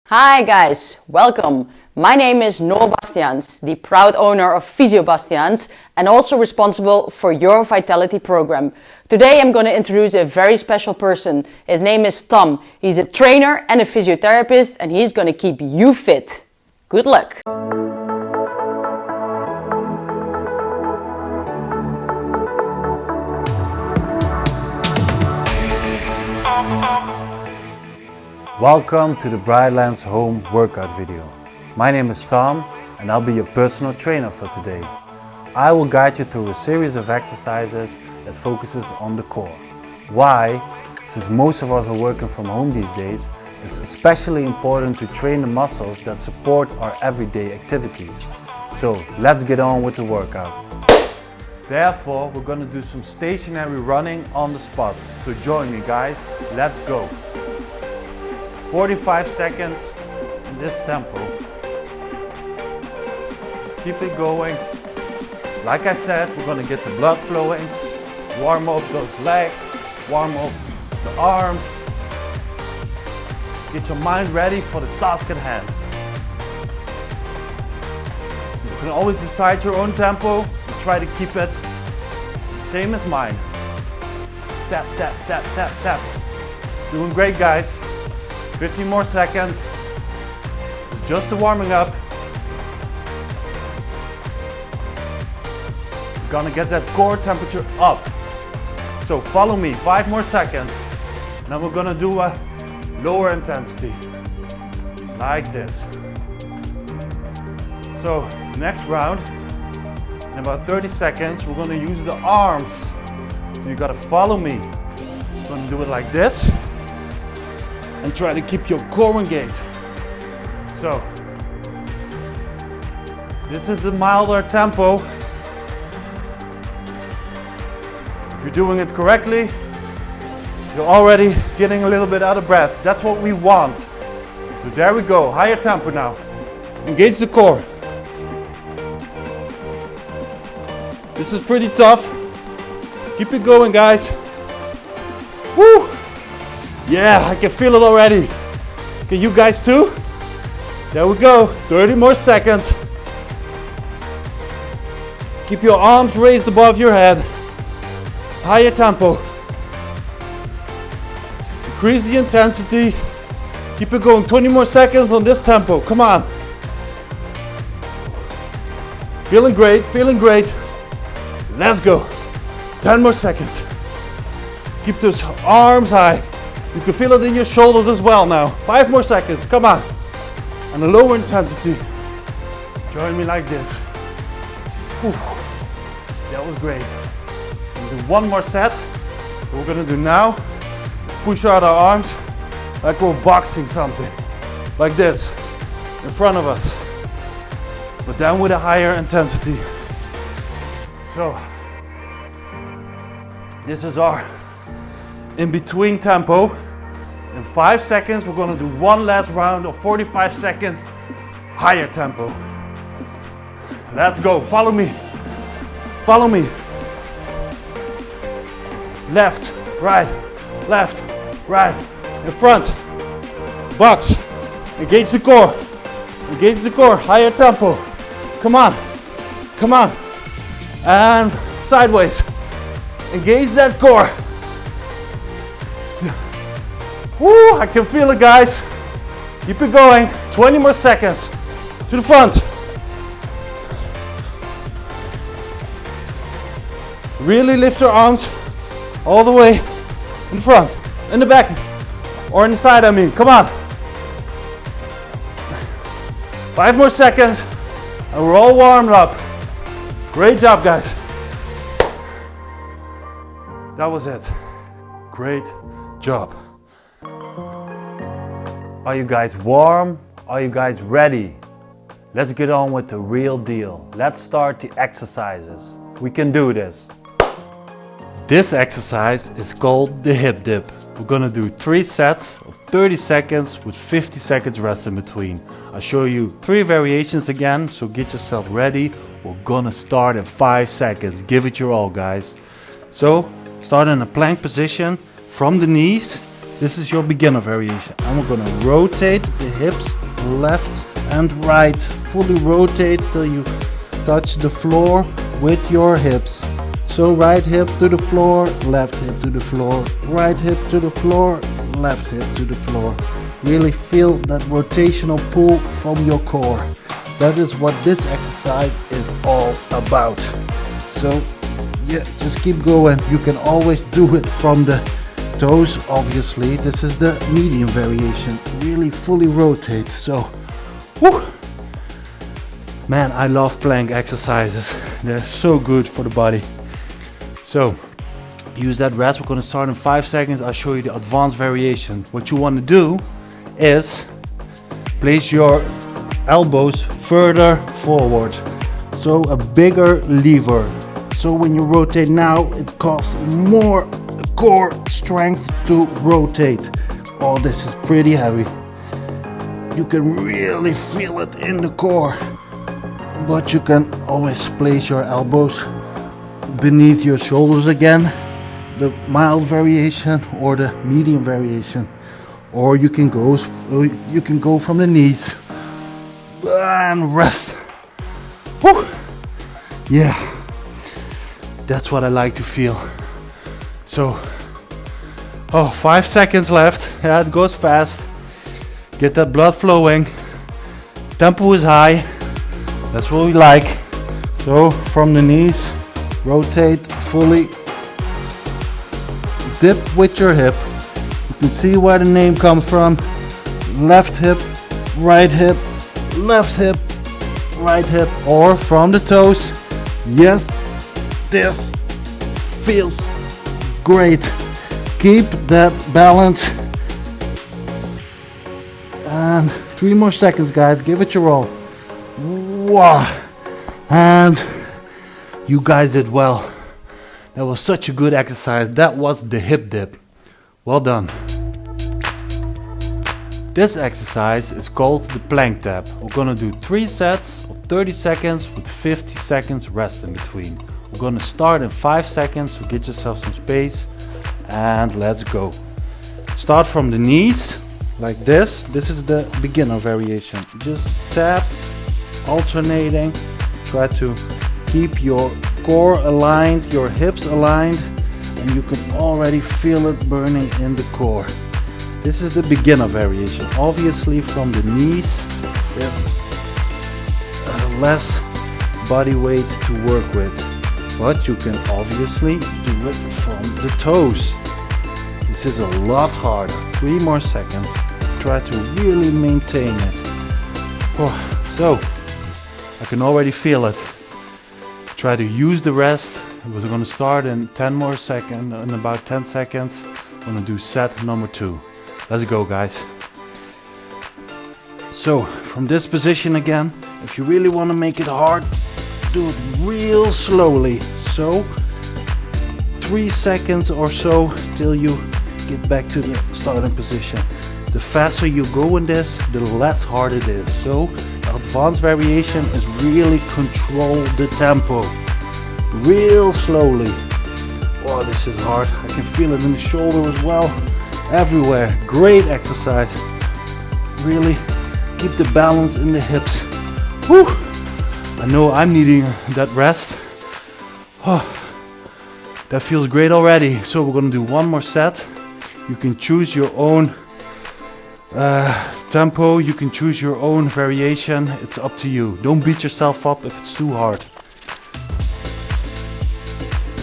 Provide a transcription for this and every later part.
Hi guys, welcome. My name is Noor Bastiaans, the proud owner of Physio Bastiaans and also responsible for your Vitality program. Today I'm going to introduce a very special person. His name is Tom. He's a trainer and a physiotherapist and he's going to keep you fit. Good luck. Welcome to the Brightlands Home Workout video. My name is Tom and I'll be your personal trainer for today. I will guide you through a series of exercises that focuses on the core. Why? Since most of us are working from home these days, it's especially important to train the muscles that support our everyday activities. So let's get on with the workout. Therefore, we're going to do some stationary running on the spot. So join me guys, let's go. 45 seconds in this tempo. Just keep it going. Like I said, we're going to get the blood flowing, warm up those legs, warm up the arms. Get your mind ready for the task at hand. You can always decide your own tempo and try to keep it the same as mine. Tap, tap, tap, tap, tap. Doing great guys. 15 more seconds. It's just the warming up. You're gonna get that core temperature up. So follow me, 5 more seconds. And then we're gonna do a lower intensity. Like this. So next round, in about 30 seconds, we're gonna use the arms. So you gotta follow me. We're gonna do it like this. And try to keep your core engaged. So, this is the milder tempo. If you're doing it correctly, you're already getting a little bit out of breath. That's what we want. So there we go, higher tempo now. Engage the core. This is pretty tough. Keep it going, guys. Woo! Yeah, I can feel it already. Can you guys too? There we go, 30 more seconds. Keep your arms raised above your head. Higher tempo. Increase the intensity. Keep it going, 20 more seconds on this tempo, come on. Feeling great, feeling great. Let's go, 10 more seconds. Keep those arms high. You can feel it in your shoulders as well now. 5 more seconds, come on. And a lower intensity. Join me like this. Whew. That was great. We'll do one more set. What we're gonna do now is push out our arms like we're boxing something. Like this, in front of us. But then with a higher intensity. So, this is our in-between tempo. In 5 seconds, we're going to do one last round of 45 seconds, higher tempo. Let's go, follow me. Follow me. Left, right, in front. Box, engage the core. Engage the core, higher tempo. Come on, come on. And sideways. Engage that core. Woo, I can feel it guys. Keep it going, 20 more seconds. To the front. Really lift your arms all the way in front, in the back, or in the side I mean, come on. 5 more seconds and we're all warmed up. Great job guys. That was it. Great job. Are you guys warm? Are you guys ready? Let's get on with the real deal. Let's start the exercises. We can do this. This exercise is called the hip dip. We're gonna do 3 sets of 30 seconds with 50 seconds rest in between. I'll show you 3 variations again, so get yourself ready. We're gonna start in 5 seconds. Give it your all, guys. So, start in a plank position from the knees. This is your beginner variation. And we're gonna rotate the hips left and right. Fully rotate till you touch the floor with your hips. So right hip to the floor, left hip to the floor, right hip to the floor, left hip to the floor. Really feel that rotational pull from your core. That is what this exercise is all about. So yeah, just keep going. You can always do it from the toes, obviously. This is the medium variation. Really fully rotate. So, whew. Man, I love plank exercises. They're so good for the body. So, use that rest. We're gonna start in 5 seconds. I'll show you the advanced variation. What you wanna do is place your elbows further forward. So a bigger lever. So when you rotate now, it costs more core strength to rotate. Oh, this is pretty heavy. You can really feel it in the core. But you can always place your elbows beneath your shoulders again. The mild variation or the medium variation. Or you can go from the knees and rest. Whew. Yeah, that's what I like to feel. So, 5 seconds left. Yeah, it goes fast. Get that blood flowing. Tempo is high. That's what we like. So from the knees, rotate fully. Dip with your hip. You can see where the name comes from. Left hip, right hip, left hip, right hip, or from the toes. Yes, this feels great. Keep that balance. And 3 more seconds, guys. Give it your all. Wow. And you guys did well. That was such a good exercise. That was the hip dip. Well done. This exercise is called the plank tap. We're gonna do 3 sets of 30 seconds with 50 seconds rest in between. We're gonna start in 5 seconds, so get yourself some space and let's go. Start from the knees like this. This is the beginner variation. Just tap, alternating. Try to keep your core aligned, your hips aligned, and you can already feel it burning in the core. This is the beginner variation. Obviously from the knees there's less body weight to work with, but you can obviously do it from the toes. This is a lot harder. 3 more seconds. Try to really maintain it. So I can already feel it. Try to use the rest. We're going to start in 10 more seconds. In about 10 seconds, we're going to do set number 2. Let's go, guys. So from this position again, if you really want to make it hard, do it real slowly. So 3 seconds or so till you get back to the starting position. The faster you go in this, the less hard it is. So the advanced variation is really control the tempo. Real slowly. Oh, this is hard. I can feel it in the shoulder as well. Everywhere. Great exercise. Really keep the balance in the hips. Whew. I know I'm needing that rest. Oh, that feels great already. So we're gonna do 1 more set. You can choose your own tempo, you can choose your own variation. It's up to you. Don't beat yourself up if it's too hard.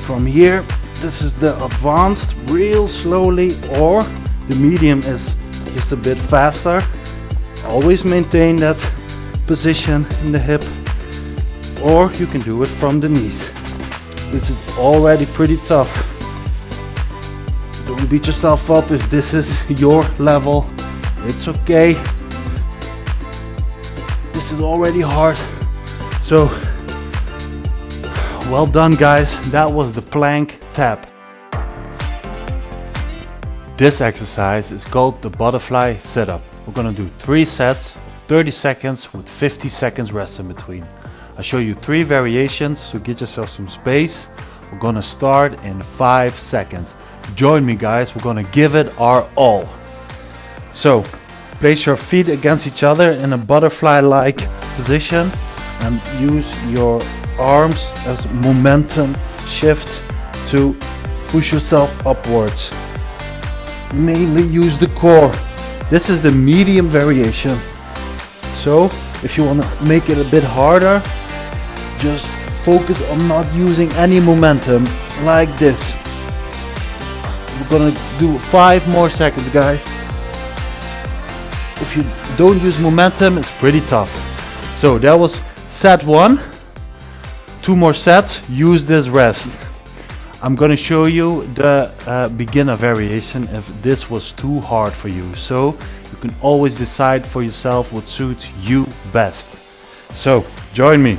From here, this is the advanced, real slowly, or the medium is just a bit faster. Always maintain that position in the hip, or you can do it from the knees. This is already pretty tough. Don't beat yourself up if this is your level. It's okay. This is already hard. So, well done, guys. That was the plank tap. This exercise is called the butterfly sit-up. We're gonna do 3 sets, 30 seconds with 50 seconds rest in between. I'll show you 3 variations, so get yourself some space. We're gonna start in 5 seconds. join me guys, we're gonna give it our all. So place your feet against each other in a butterfly-like position and use your arms as momentum shift to push yourself upwards. Mainly use the core. This is the medium variation. So if you want to make it a bit harder, just focus on not using any momentum like this. We're gonna do 5 more seconds, guys. If you don't use momentum, it's pretty tough. So that was set 1. 2 more sets, use this rest. I'm gonna show you the beginner variation if this was too hard for you. So you can always decide for yourself what suits you best. So join me.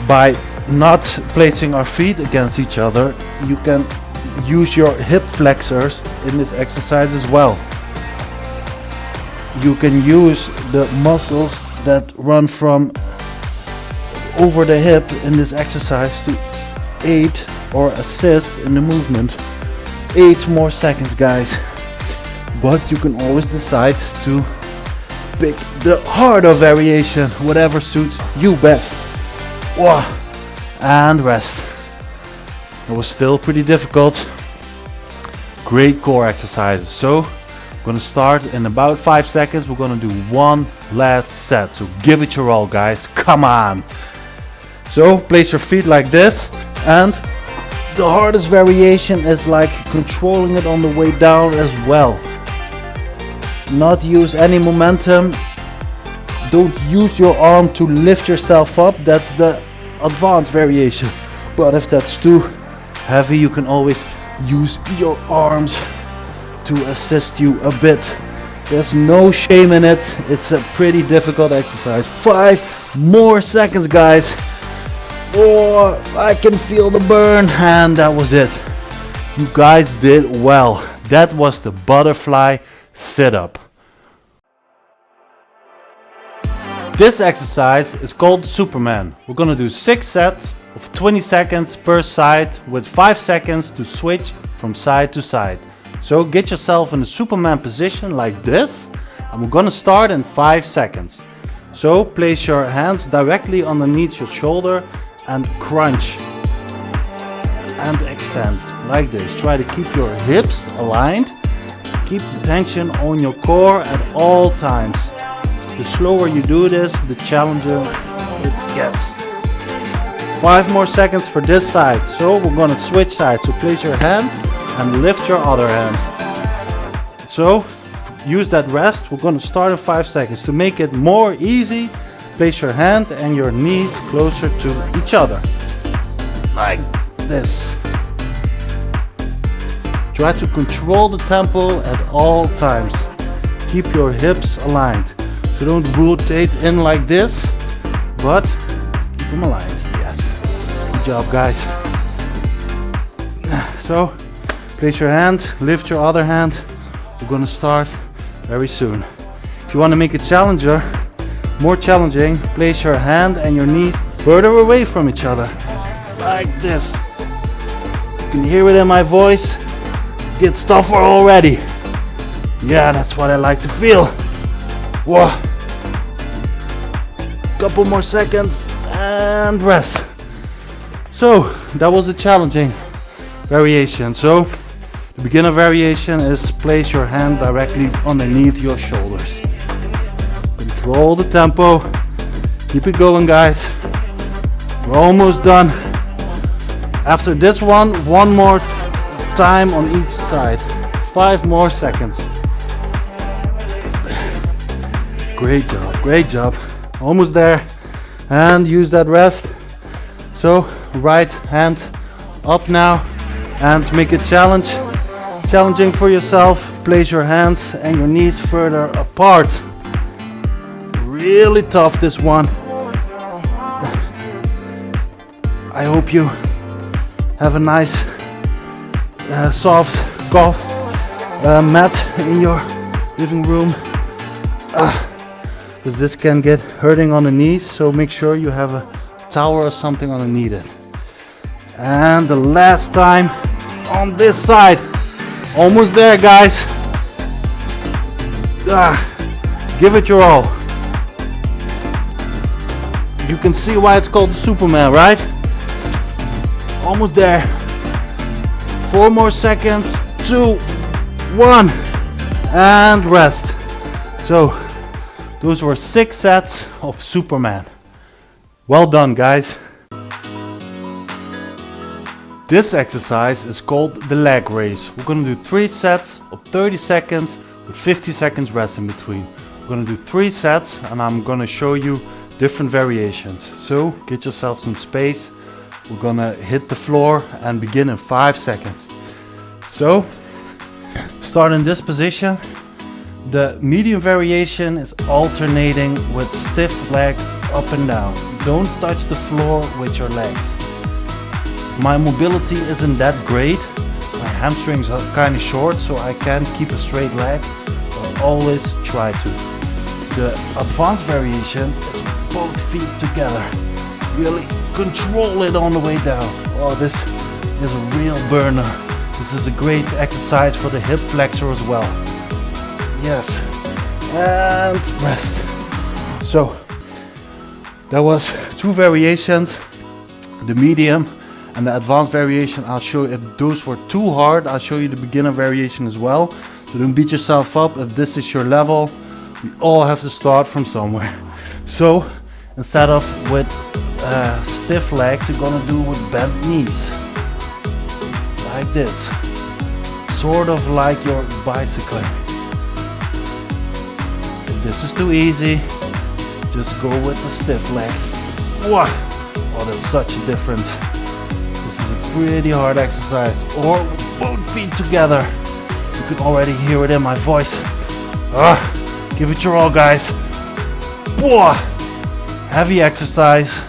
By not placing our feet against each other, you can use your hip flexors in this exercise as well. You can use the muscles that run from over the hip in this exercise to aid or assist in the movement. 8 more seconds, guys. But you can always decide to pick the harder variation, whatever suits you best. Wow. And rest. It was still pretty difficult. Great core exercises. So I'm gonna start in about 5 seconds. We're gonna do one last set. So give it your all, guys. Come on. So place your feet like this, and the hardest variation is like controlling it on the way down as well. Not use any momentum. Don't use your arm to lift yourself up. That's the advanced variation. But if that's too heavy, you can always use your arms to assist you a bit. There's no shame in it. It's a pretty difficult exercise. 5 more seconds, guys. Oh, I can feel the burn, and that was it. You guys did well. That was the butterfly sit-up. This exercise is called Superman. We're gonna do 6 sets of 20 seconds per side with 5 seconds to switch from side to side. So get yourself in the Superman position like this, and we're gonna start in 5 seconds. So place your hands directly underneath your shoulder and crunch and extend like this. Try to keep your hips aligned. Keep the tension on your core at all times. The slower you do this, the challenging it gets. 5 more seconds for this side. So we're gonna switch sides. So place your hand and lift your other hand. So use that rest. We're gonna start in 5 seconds. To make it more easy, place your hand and your knees closer to each other. Like this. Try to control the tempo at all times. Keep your hips aligned. So don't rotate in like this, but keep them aligned. Yes. Good job, guys. So place your hand, lift your other hand. We're gonna start very soon. If you want to make it more challenging, place your hand and your knees further away from each other. Like this. You can hear it in my voice. Get tougher already. Yeah, that's what I like to feel. Whoa. Couple more seconds and rest. So that was a challenging variation. So the beginner variation is place your hand directly underneath your shoulders. Control the tempo. Keep it going, guys. We're almost done. After this one more time on each side. 5 more seconds. Great job, great job. Almost there. And use that rest. So right hand up now, and make it challenging for yourself. Place your hands and your knees further apart. Really tough, this one. I hope you have a nice soft golf mat in your living room, because this can get hurting on the knees, so make sure you have a towel or something underneath it. And the last time, on this side. Almost there, guys. Give it your all. You can see why it's called the Superman, right? Almost there. 4 more seconds. 2, 1, and rest. So those were 6 sets of Superman. Well done, guys. This exercise is called the leg raise. We're going to do 3 sets of 30 seconds with 50 seconds rest in between. We're going to do 3 sets and I'm going to show you different variations. So get yourself some space. We're going to hit the floor and begin in 5 seconds. So start in this position. The medium variation is alternating with stiff legs up and down. Don't touch the floor with your legs. My mobility isn't that great. My hamstrings are kind of short, so I can't keep a straight leg, but I always try to. The advanced variation is both feet together. Really control it on the way down. Oh, this is a real burner. This is a great exercise for the hip flexor as well. Yes, and rest. So that was 2 variations, the medium and the advanced variation. I'll show you if those were too hard. I'll show you the beginner variation as well. So don't beat yourself up if this is your level. We all have to start from somewhere. So instead of with stiff legs, you're gonna do with bent knees, like this, sort of like you're bicycling. If this is too easy, just go with the stiff legs. Wow. Oh, that's such a difference. Pretty hard exercise, or with both feet together. You can already hear it in my voice. Give it your all, guys. Whoa. Heavy exercise.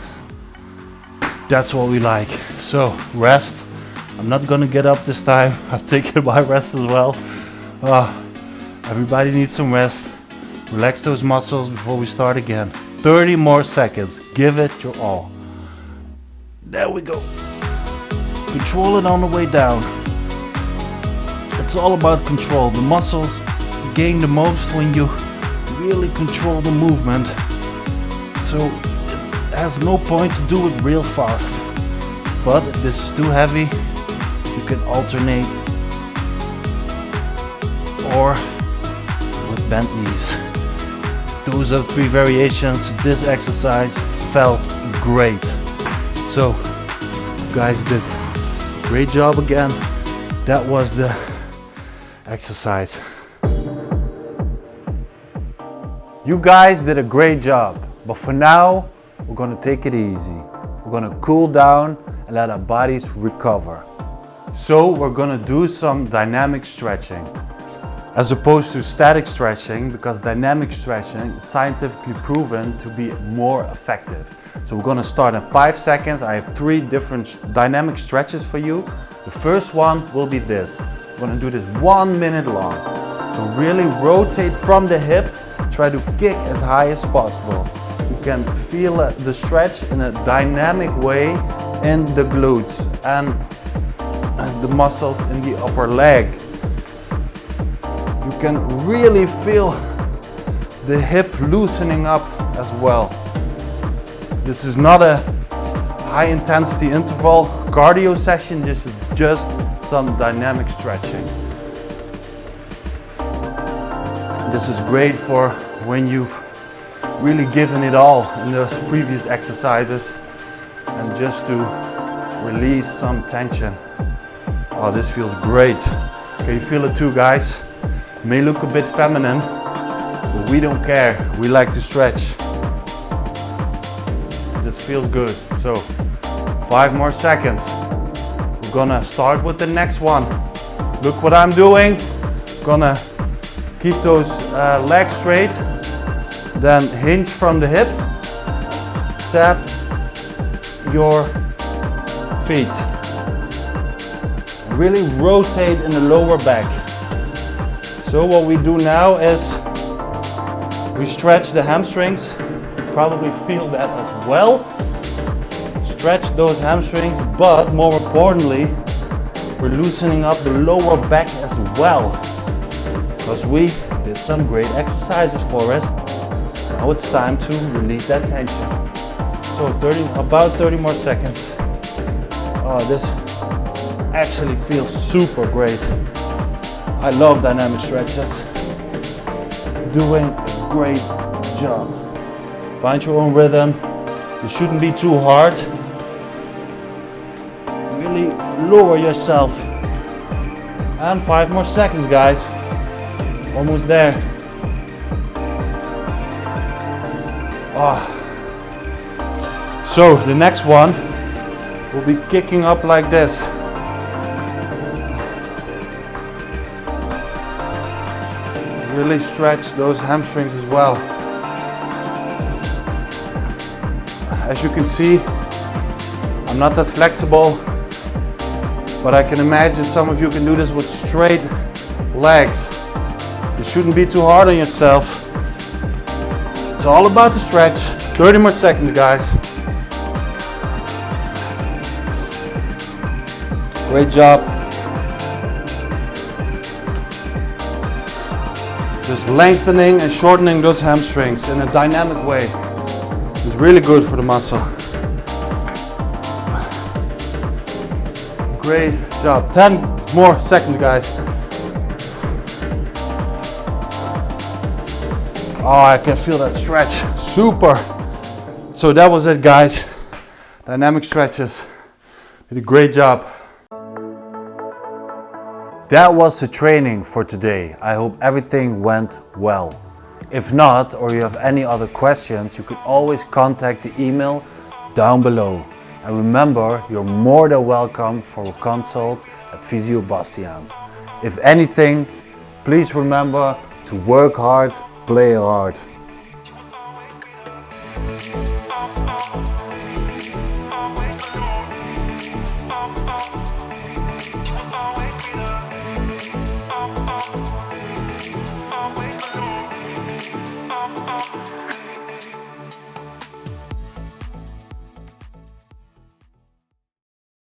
That's what we like. So rest. I'm not gonna get up this time. I've taken my rest as well. Everybody needs some rest. Relax those muscles before we start again. 30 more seconds. Give it your all. There we go. Control it on the way down. It's all about control. The muscles gain the most when you really control the movement. So it has no point to do it real fast. But if this is too heavy, you can alternate or with bent knees. Those are 3 variations. This exercise felt great. So you guys did great job again. That was the exercise. You guys did a great job, but for now, we're gonna take it easy. We're gonna cool down and let our bodies recover. So we're gonna do some dynamic stretching, as opposed to static stretching, because dynamic stretching is scientifically proven to be more effective. So we're gonna start in 5 seconds. I have 3 different dynamic stretches for you. The first one will be this. We're gonna do this 1 minute long. So really rotate from the hip, try to kick as high as possible. You can feel the stretch in a dynamic way in the glutes and the muscles in the upper leg. You can really feel the hip loosening up as well. This is not a high intensity interval cardio session, this is just some dynamic stretching. This is great for when you've really given it all in those previous exercises and just to release some tension. Oh, this feels great. Can you feel it too, guys? It may look a bit feminine, but we don't care. We like to stretch. This feels good. So 5 more seconds. We're gonna start with the next one. Look what I'm doing. Gonna keep those legs straight. Then hinge from the hip. Tap your feet. Really rotate in the lower back. So what we do now is we stretch the hamstrings. You probably feel that as well. Stretch those hamstrings, but more importantly, we're loosening up the lower back as well, because we did some great exercises for us. Now it's time to release that tension. So about 30 more seconds. Oh, this actually feels super great. I love dynamic stretches. Doing a great job. Find your own rhythm. You shouldn't be too hard. Really lower yourself. And 5 more seconds, guys. Almost there. Oh. So the next one will be kicking up like this. Really stretch those hamstrings as well. As you can see, I'm not that flexible, but I can imagine some of you can do this with straight legs. You shouldn't be too hard on yourself. It's all about the stretch. 30 more seconds, guys. Great job. Just lengthening and shortening those hamstrings in a dynamic way. It's really good for the muscle. Great job. 10 more seconds, guys. Oh, I can feel that stretch. Super. So that was it, guys. Dynamic stretches. Did a great job. That was the training for today. I hope everything went well. If not, or you have any other questions, you can always contact the email down below. And remember, you're more than welcome for a consult at Physio Bastiaans. If anything, please remember to work hard, play hard. Always alone.